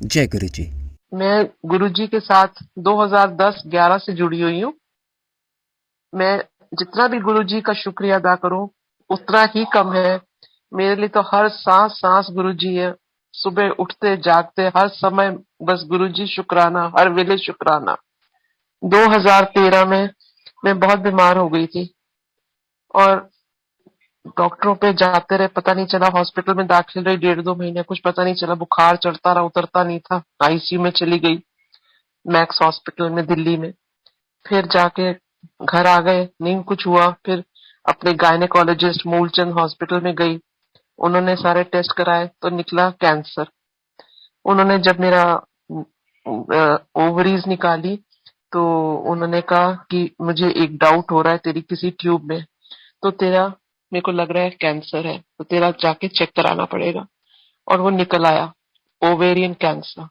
जय गुरु जी। मैं गुरुजी के साथ 2010-11 से जुड़ी हुई हूँ। मैं जितना भी गुरुजी का शुक्रिया अदा करूं उतना ही कम है। मेरे लिए तो हर सांस सांस गुरुजी है। सुबह उठते जागते हर समय बस गुरुजी शुक्राना, हर वेले शुक्राना। 2013 में मैं बहुत बीमार हो गई थी और डॉक्टरों पे जाते रहे, पता नहीं चला। हॉस्पिटल में दाखिल रही 1.5-2 महीने, कुछ पता नहीं चला। बुखार चढ़ता रहा, उतरता नहीं था। आईसीयू में चली गई, मैक्स हॉस्पिटल में दिल्ली में। फिर जाके घर आ गए, नहीं कुछ हुआ। फिर अपने गायनेकोलॉजिस्ट मूलचंद हॉस्पिटल में गई। उन्होंने सारे टेस्ट कराए तो निकला कैंसर। उन्होंने जब मेरा ओवरीज निकाली तो उन्होंने कहा कि मुझे एक डाउट हो रहा है तेरी किसी ट्यूब में, तो तेरा मेरे को लग रहा है कैंसर है, तो तेरा जाके चेक कराना पड़ेगा। और वो निकल आया, ओवेरियन कैंसर।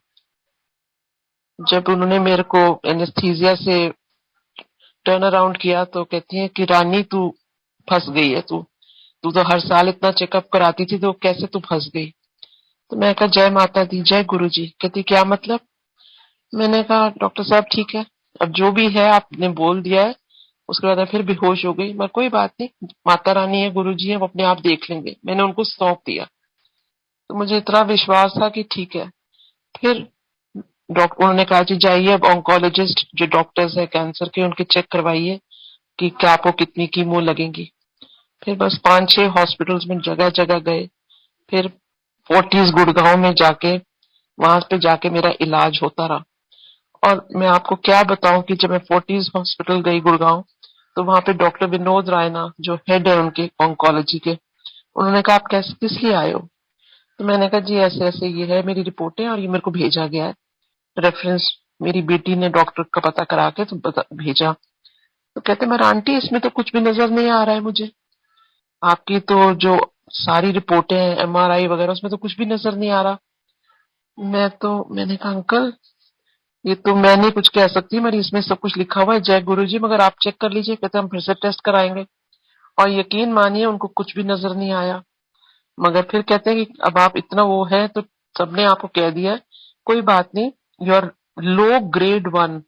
जब उन्होंने मेरे को एनेस्थीसिया से टर्न अराउंड किया तो कहती है कि रानी तू फंस गई है, तू तू तो हर साल इतना चेकअप कराती थी, तो कैसे तू फंस गई। तो मैं कहा जय माता दी, जय गुरु जी। कहती क्या मतलब। मैंने कहा डॉक्टर साहब ठीक है, अब जो भी है आपने बोल दिया है। उसके बाद मैं फिर बेहोश हो गई, मगर कोई बात नहीं, माता रानी है, गुरु जी है, वो अपने आप देख लेंगे। मैंने उनको सौंप दिया। तो मुझे इतना विश्वास था कि ठीक है। फिर डॉक्टर उन्होंने कहा जी जाइए, अब ऑन्कोलॉजिस्ट जो डॉक्टर्स है कैंसर के, उनके चेक करवाइए कि क्या आपको कितनी कीमो लगेंगी। फिर बस 5-6 हॉस्पिटल्स में जगह जगह गए। फिर फोर्टिस गुड़गांव में जाके, वहां पे जाके मेरा इलाज होता रहा। और मैं आपको क्या बताऊं कि जब मैं फोर्टिस हॉस्पिटल गई गुड़गांव, तो वहां पे डॉक्टर विनोद रायना जो हेड है उनके ऑन्कोलॉजी के, उन्होंने कहा आप कैसे किस लिए आए हो। तो मैंने कहा जी ऐसे ऐसे ये है मेरी रिपोर्टें और ये मेरे को भेजा गया है रेफरेंस। मेरी बेटी ने डॉक्टर का पता करा के तो भेजा। तो कहते मगर आंटी इसमें तो कुछ भी नजर नहीं आ रहा है मुझे, आपकी तो जो सारी रिपोर्टें हैं एमआरआई वगैरह उसमें तो कुछ भी नजर नहीं आ रहा। मैंने कहा अंकल ये तो मैं नहीं कुछ कह सकती, मगर इसमें सब कुछ लिखा हुआ है जय गुरु जी, मगर आप चेक कर लीजिए। कहते हम फिर से टेस्ट कराएंगे। और यकीन मानिए उनको कुछ भी नजर नहीं आया। मगर फिर कहते हैं कि अब आप इतना वो है तो सबने आपको कह दिया है, कोई बात नहीं, यू आर लो ग्रेड 1,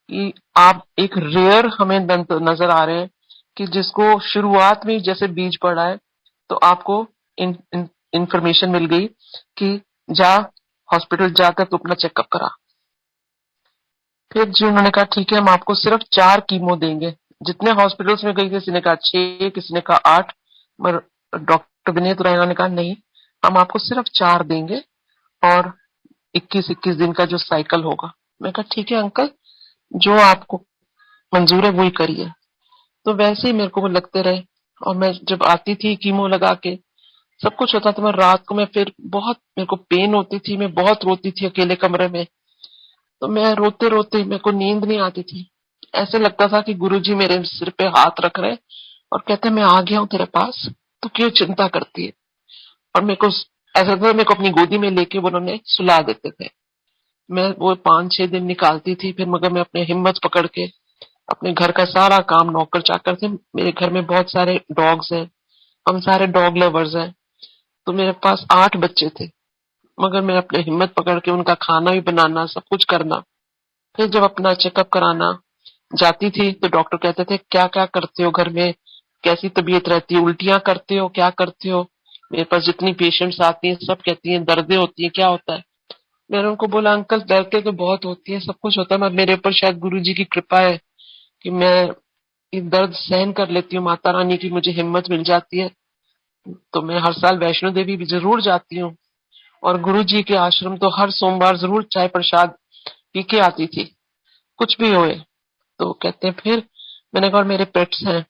कि आप एक रेयर हमें नजर आ रहे हैं कि जिसको शुरुआत में ही जैसे बीज पड़ा है। तो आपको इंफॉर्मेशन मिल गई कि जा हॉस्पिटल जाकर तू अपना चेकअप करा। फिर जी उन्होंने कहा ठीक है हम आपको सिर्फ 4 कीमो देंगे। जितने हॉस्पिटल्स में गई, किसी ने कहा 6, किसी ने कहा 8, मगर डॉक्टर विनीत रैना ने कहा नहीं, हम आपको सिर्फ 4 देंगे और 21-21 दिन का जो साइकिल होगा। मैं कहा ठीक है अंकल, जो आपको मंजूर है वही करिए। तो वैसे ही मेरे को वो लगते रहे। और मैं जब आती थी कीमो लगा के, सब कुछ होता था, मैं रात को मैं फिर बहुत मेरे को पेन होती थी, मैं बहुत रोती थी अकेले कमरे में। तो मैं रोते रोते मेरे को नींद नहीं आती थी। ऐसे लगता था कि गुरुजी मेरे सिर पे हाथ रख रहे और कहते मैं आ गया हूँ तेरे पास, तू क्यों चिंता करती है। और मेरे को ऐसा था मेरे को अपनी गोदी में लेके वो उन्होंने सुला देते थे। मैं वो 5-6 दिन निकालती थी, फिर मगर मैं अपने हिम्मत पकड़ के अपने घर का सारा काम, नौकर चाकर थे मेरे घर में, बहुत सारे डॉग्स हैं, हम सारे डॉग लवर्स हैं। तो मेरे पास 8 बच्चे थे, मगर मैं अपने हिम्मत पकड़ के उनका खाना भी बनाना, सब कुछ करना। फिर जब अपना चेकअप कराना जाती थी तो डॉक्टर कहते थे क्या क्या करते हो घर में, कैसी तबीयत रहती है, उल्टियां करते हो, क्या करते हो। मेरे पास जितनी पेशेंट्स आती हैं सब कहती हैं दर्दें होती है, क्या होता है। मैंने उनको बोला अंकल दर्दें तो बहुत होती है, सब कुछ होता है, मगर मेरे ऊपर शायद गुरु जी की कृपा है कि मैं ये दर्द सहन कर लेती हूँ, माता रानी की मुझे हिम्मत मिल जाती है। तो मैं हर साल वैष्णो देवी भी जरूर जाती हूँ और गुरु जी के आश्रम तो हर सोमवार जरूर चाय प्रसाद पी के आती थी, कुछ भी होए। तो कहते हैं फिर मैंने कहा और मेरे पेट्स हैं,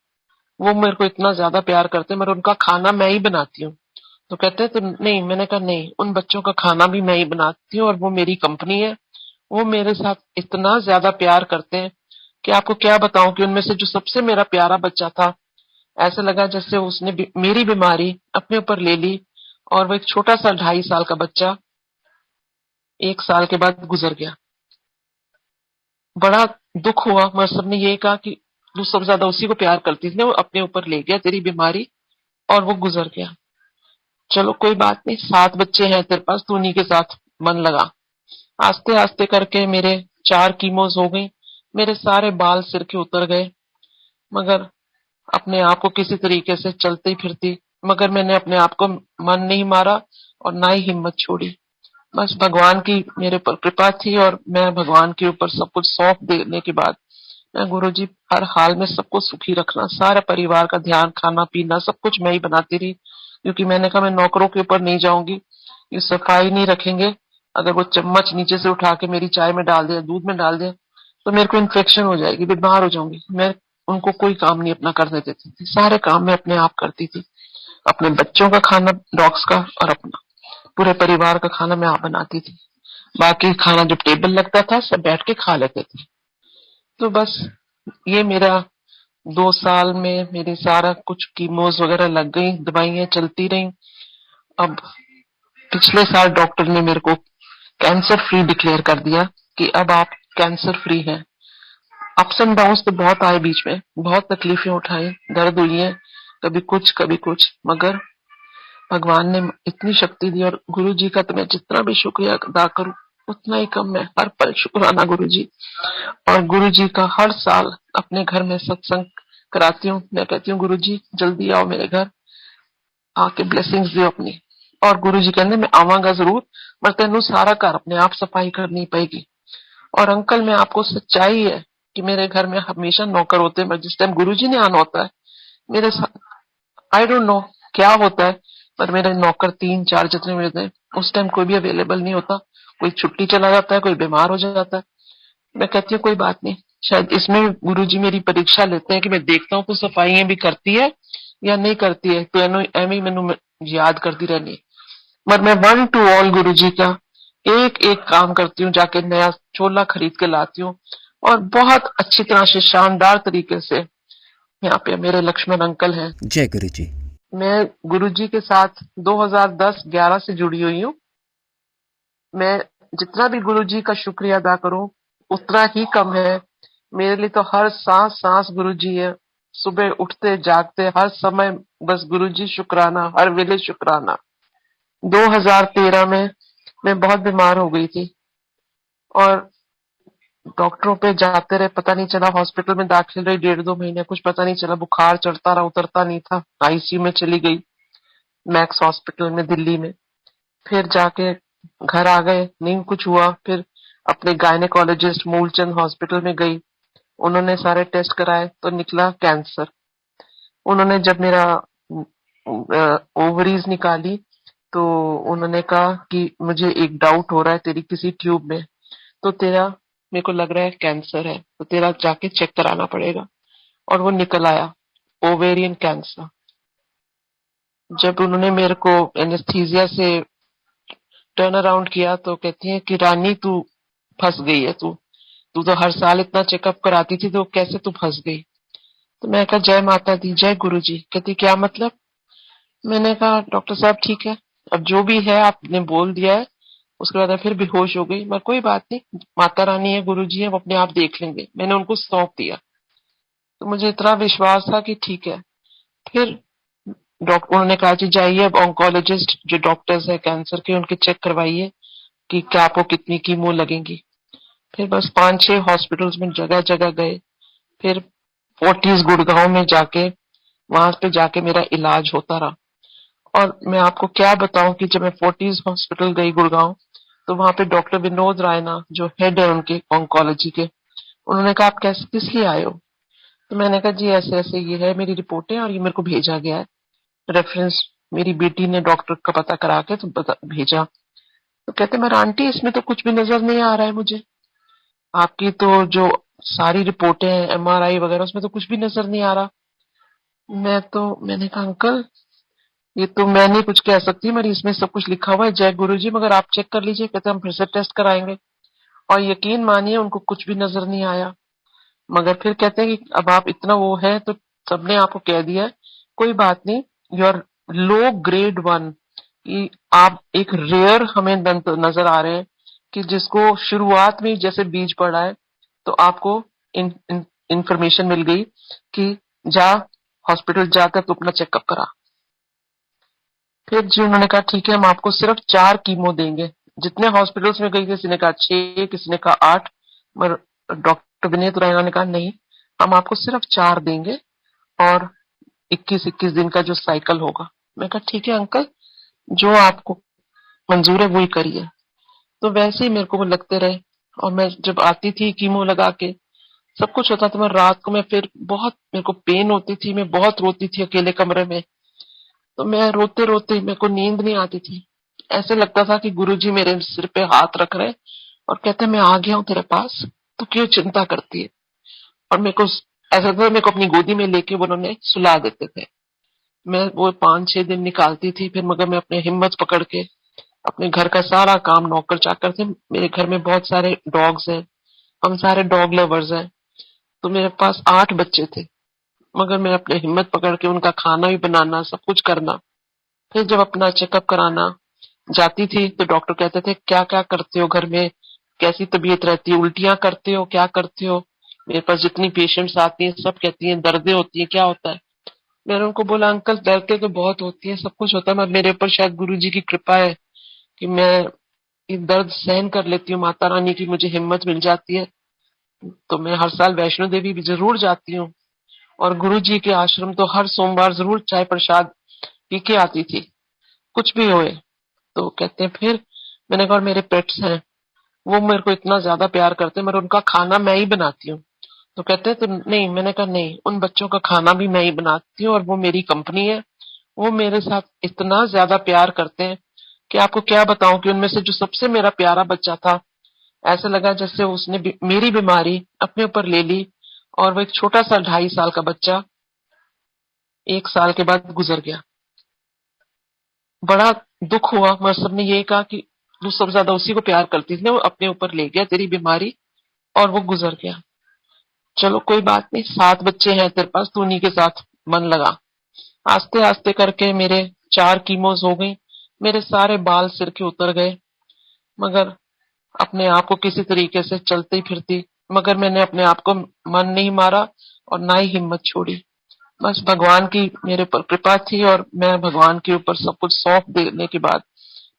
वो मेरे को इतना ज्यादा प्यार करते हैं, मगर उनका खाना मैं ही बनाती हूँ। तो कहते हैं तो नहीं, मैंने कहा नहीं, उन बच्चों का खाना भी मैं ही बनाती हूँ और वो मेरी कंपनी है। वो मेरे साथ इतना ज्यादा प्यार करते हैं कि आपको क्या बताऊं कि उनमें से जो सबसे मेरा प्यारा बच्चा था, ऐसा लगा जैसे उसने मेरी बीमारी अपने ऊपर ले ली। और वो एक छोटा सा 2.5 साल का बच्चा 1 साल के बाद गुजर गया। बड़ा दुख हुआ, मगर सबने ये कहा कि तू सबसे ज्यादा उसी को प्यार करती थी ना, वो अपने ऊपर ले गया तेरी बीमारी और वो गुजर गया। चलो कोई बात नहीं, 7 बच्चे हैं तेरे पास, तू उन्हीं के साथ मन लगा। आस्ते आस्ते करके मेरे 4 कीमोज हो गई। मेरे सारे बाल सिर के उतर गए, मगर अपने आप को किसी तरीके से चलती फिरती, मगर मैंने अपने आप को मन नहीं मारा और ना ही हिम्मत छोड़ी। बस भगवान की मेरे पर कृपा थी और मैं भगवान के ऊपर सब कुछ सौंप देने के बाद मैं गुरुजी हर हाल में सबको सुखी रखना, सारे परिवार का ध्यान, खाना पीना सब कुछ मैं ही बनाती रही, क्योंकि मैंने कहा मैं नौकरों के ऊपर नहीं जाऊंगी। ये सफाई नहीं रखेंगे, अगर वो चम्मच नीचे से उठा के मेरी चाय में डाल दिया, दूध में डाल दिया, तो मेरे को इन्फेक्शन हो जाएगी, बीमार हो जाऊंगी मैं। उनको कोई काम नहीं अपना करने देती थी, सारे काम मैं अपने आप करती थी। अपने बच्चों का खाना, डॉग्स का, और अपना पूरे परिवार का खाना मैं आप बनाती थी। बाकी खाना जब टेबल लगता था सब बैठ के खा लेते थे। तो बस ये मेरा 2 साल में मेरी सारा कुछ कीमोज वगैरह लग गई, दवाइयां चलती रही। अब पिछले साल डॉक्टर ने मेरे को कैंसर फ्री डिक्लेयर कर दिया कि अब आप कैंसर फ्री हैं। अप्स एंड डाउन्स तो बहुत आए बीच में, बहुत तकलीफें उठाई, दर्द हुई है, कभी कुछ, मगर भगवान ने इतनी शक्ति दी, और गुरु जी का तो मैं जितना भी शुक्रिया अदा करूं उतना ही कम है। हर पल शुक्राना गुरु जी। और गुरु जी का हर साल अपने घर में सत्संग कराती हूँ। मैं कहती हूँ गुरु जी जल्दी आओ मेरे घर, आके ब्लेसिंग्स दियो अपनी। और गुरु जी कहते मैं आवांगा जरूर, पर तेनू सारा घर अपने आप सफाई करनी पड़ेगी। और अंकल मैं आपको सच्चाई है कि मेरे घर में हमेशा नौकर होते हैं, पर जिस टाइम गुरु जी ने आना होता है मेरे साथ, आई डोंट नो क्या होता है, पर मेरे नौकर 3-4 जितने मिलते हैं उस टाइम कोई भी अवेलेबल नहीं होता। कोई छुट्टी चला जाता है, कोई बीमार हो जाता है। मैं कहती हूँ कोई बात नहीं, शायद इसमें गुरुजी मेरी परीक्षा लेते हैं कि मैं देखता हूँ कि सफाइयां भी करती है या नहीं करती है, तो एवं ही मैनू याद करती रहनी है। पर मैं वन टू ऑल गुरु जी का एक एक काम करती हूँ, जाके नया चोला खरीद के लाती हूँ, और बहुत अच्छी तरह से शानदार तरीके से यहाँ पे मेरे लक्ष्मण अंकल हैं। जय गुरु जी। मैं गुरु जी के साथ 2010-11 से जुड़ी हुई हूँ। मैं जितना भी गुरु जी का शुक्रिया अदा करूं उतना ही कम है। मेरे लिए तो हर सांस सांस गुरु जी है, सुबह उठते जागते हर समय बस गुरु जी शुक्राना, हर वेले शुक्राना। 2013 में मैं बहुत बीमार हो गई थी, और डॉक्टरों पे जाते रहे, पता नहीं चला, हॉस्पिटल में दाखिल रही 1.5-2 महीने, कुछ पता नहीं चला, बुखार चढ़ता रहा, उतरता नहीं था, आईसीयू में चली गई, मैक्स हॉस्पिटल में दिल्ली में। फिर जाके घर आ गए, नहीं कुछ हुआ, फिर अपने गायनेकोलॉजिस्ट मूलचंद हॉस्पिटल में गई, उन्होंने सारे टेस्ट कराए तो निकला कैंसर। उन्होंने जब मेरा ओवरीज निकाली तो उन्होंने कहा कि मुझे एक डाउट हो रहा है तेरी किसी ट्यूब में, तो तेरा, मेरे को लग रहा है कैंसर है, तो तेरा जाके चेक कराना पड़ेगा। और वो निकल आया, ओवेरियन कैंसर। जब उन्होंने मेरे को एनेस्थीसिया से टर्न अराउंड किया तो कहती है कि रानी तू फंस गई है, तू तू तो हर साल इतना चेकअप कराती थी, तो कैसे तू फंस गई। तो मैं कहा जय माता दी, जय गुरु जी। कहती क्या मतलब। मैंने कहा डॉक्टर साहब ठीक है, अब जो भी है आपने बोल दिया है। उसके बाद मैं फिर बेहोश हो गई, मैं कोई बात नहीं, माता रानी है, गुरु जी है, वो अपने आप देख लेंगे, मैंने उनको सौंप दिया। तो मुझे इतना विश्वास था कि ठीक है। फिर डॉक्टर, उन्होंने कहा जी जाइए अब ऑन्कोलॉजिस्ट जो डॉक्टर्स है कैंसर के उनके चेक करवाइए कि क्या आपको कितनी कीमो लगेंगी। फिर बस 5-6 हॉस्पिटल्स में जगह जगह गए। फिर फोर्टिस गुड़गांव में जाके, वहां पे जाके मेरा इलाज होता रहा। और मैं आपको क्या बताऊं कि जब मैं फोर्टिस हॉस्पिटल गई गुड़गांव, तो वहां पे डॉक्टर विनोद रायना जो हेड है उनके ऑन्कोलॉजी के, उन्होंने कहा आप कैसे किस लिए आए हो। तो मैंने कहा जी ऐसे ऐसे ये है मेरी रिपोर्टें और ये मेरे को भेजा गया है, रेफरेंस मेरी बेटी ने डॉक्टर का पता करा के तो भेजा। तो कहते मेरा आंटी इसमें तो कुछ भी नजर नहीं आ रहा है मुझे, आपकी तो जो सारी रिपोर्टें हैं एमआरआई वगैरह उसमें तो कुछ भी नजर नहीं आ रहा। मैंने कहा अंकल ये तो मैं नहीं कुछ कह सकती, मेरी इसमें सब कुछ लिखा हुआ है जय गुरु जी, मगर आप चेक कर लीजिए। कहते हम फिर से टेस्ट कराएंगे, और यकीन मानिए उनको कुछ भी नजर नहीं आया। मगर फिर कहते हैं कि अब आप इतना वो है तो सबने आपको कह दिया है, कोई बात नहीं, यू आर लो ग्रेड 1, कि आप एक रेयर हमें नजर आ रहे हैं कि जिसको शुरुआत में ही जैसे बीज पड़ा है, तो आपको इंफॉर्मेशन मिल गई कि जा हॉस्पिटल जाकर तो अपना चेकअप करा। फिर जी उन्होंने कहा ठीक है हम आपको सिर्फ 4 कीमो देंगे, जितने हॉस्पिटल्स में गई, किसी ने कहा 6, किसी ने कहा 8, मगर डॉक्टर विनीत रैना ने कहा नहीं, हम आपको सिर्फ 4 देंगे और 21-21 दिन का जो साइकिल होगा। मैं कहा ठीक है अंकल, जो आपको मंजूर है वही करिए। तो वैसे ही मेरे को वो लगते रहे, और मैं जब आती थी कीमो लगा के, सब कुछ होता था, मैं रात को, मैं फिर बहुत मेरे को पेन होती थी, मैं बहुत रोती थी अकेले कमरे में। तो मैं रोते रोते, मेरे को नींद नहीं आती थी। ऐसे लगता था कि गुरुजी मेरे सिर पे हाथ रख रहे और कहते मैं आ गया हूँ तेरे पास, तो क्यों चिंता करती है। और मेरे को ऐसा लगता था मेरे को अपनी गोदी में लेके वो उन्होंने सुला देते थे। मैं वो 5-6 दिन निकालती थी, फिर मगर मैं अपने हिम्मत पकड़ के अपने घर का सारा काम, नौकर चाकर थे, मेरे घर में बहुत सारे डॉग्स हैं, हम सारे डॉग लवर्स हैं, तो मेरे पास 8 बच्चे थे, मगर मैं अपने हिम्मत पकड़ के उनका खाना भी बनाना, सब कुछ करना। फिर जब अपना चेकअप कराना जाती थी तो डॉक्टर कहते थे क्या क्या करते हो घर में, कैसी तबीयत रहती है, उल्टियां करते हो, क्या करते हो। मेरे पास जितनी पेशेंट्स आती हैं सब कहती हैं दर्दें होती है, क्या होता है। मैंने उनको बोला अंकल दर्दें तो बहुत होती है, सब कुछ होता है, मगर मेरे ऊपर शायद गुरु जी की कृपा है कि मैं ये दर्द सहन कर लेती हूँ, माता रानी की मुझे हिम्मत मिल जाती है। तो मैं हर साल वैष्णो देवी भी जरूर जाती हूँ, और गुरु जी के आश्रम तो हर सोमवार जरूर चाय प्रसाद पी के आती थी, कुछ भी होए। तो कहते हैं फिर, मैंने कहा मेरे पेट्स हैं, वो मेरे को इतना ज्यादा प्यार करते हैं, मगर उनका खाना मैं ही बनाती हूँ। तो कहते हैं तो नहीं, मैंने कहा नहीं, उन बच्चों का खाना भी मैं ही बनाती हूँ और वो मेरी कंपनी है। वो मेरे साथ इतना ज्यादा प्यार करते हैं कि आपको क्या बताऊं, कि उनमें से जो सबसे मेरा प्यारा बच्चा था, ऐसा लगा जैसे उसने मेरी बीमारी अपने ऊपर ले ली। और वो एक छोटा सा 2.5 साल का बच्चा 1 साल के बाद गुजर गया। बड़ा दुख हुआ, मगर सबने यही कहा कि तू सबसे ज्यादा उसी को प्यार करती थी ना, वो अपने ऊपर ले गया तेरी बीमारी और वो गुजर गया। चलो कोई बात नहीं, 7 बच्चे हैं तेरे पास, तू उन्हीं के साथ मन लगा। आस्ते आस्ते करके मेरे 4 कीमोज हो गई, मेरे सारे बाल सिर के उतर गए, मगर अपने आप को किसी तरीके से चलती फिरती, मगर मैंने अपने आप को मन नहीं मारा और ना ही हिम्मत छोड़ी। बस भगवान की मेरे ऊपर कृपा थी, और मैं भगवान के ऊपर सब कुछ सौंप देने के बाद,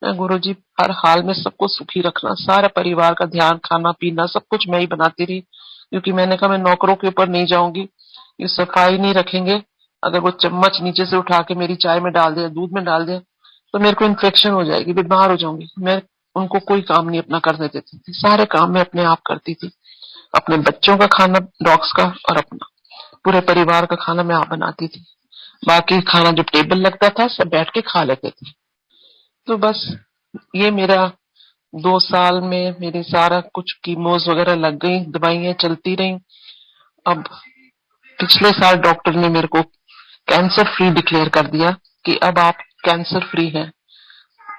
मैं गुरुजी हर हाल में सबको सुखी रखना, सारे परिवार का ध्यान, खाना पीना सब कुछ मैं ही बनाती रही, क्योंकि मैंने कहा मैं नौकरों के ऊपर नहीं जाऊंगी, ये सफाई नहीं रखेंगे, अगर वो चम्मच नीचे से उठा के मेरी चाय में डाल दे, दूध में डाल दे, तो मेरे को इन्फेक्शन हो जाएगी, बीमार हो जाऊंगी। मैं उनको कोई काम नहीं अपना करने देती थी, सारे काम मैं अपने आप करती थी, अपने बच्चों का खाना, डॉग्स का, और अपना पूरे परिवार का खाना मैं आप बनाती थी। बाकी खाना जब टेबल लगता था सब बैठ के खा लेते थे। तो बस ये मेरा 2 साल में मेरी सारा कुछ कीमोज वगैरह लग गई, दवाइयां चलती रही। अब पिछले साल डॉक्टर ने मेरे को कैंसर फ्री डिक्लेयर कर दिया कि अब आप कैंसर फ्री हैं।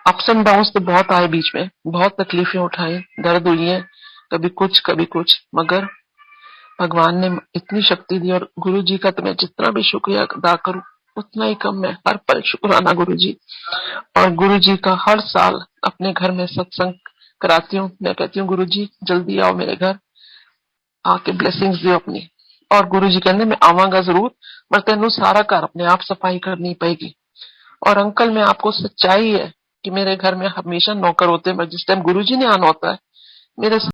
अप्स एंड डाउन्स तो बहुत आए बीच में, बहुत तकलीफें उठाई, दर्द हुई है, कभी कुछ कभी कुछ, मगर भगवान ने इतनी शक्ति दी, और गुरु जी का तो मैं जितना भी शुक्रिया अदा करूं उतना ही कम है, हर पल शुक्राना गुरु जी। और गुरु जी का हर साल अपने घर में सत्संग कराती हूँ, मैं कहती हूँ गुरु जी जल्दी आओ मेरे घर, आके ब्लेसिंग्स दियो अपनी। और गुरु जी कहते मैं आवांगा जरूर, पर तेनू सारा घर अपने आप सफाई करनी पड़ेगी। और अंकल मैं आपको सच्चाई है कि मेरे घर में हमेशा नौकर होते हैं, जिस टाइम गुरु जी ने आना होता है मेरे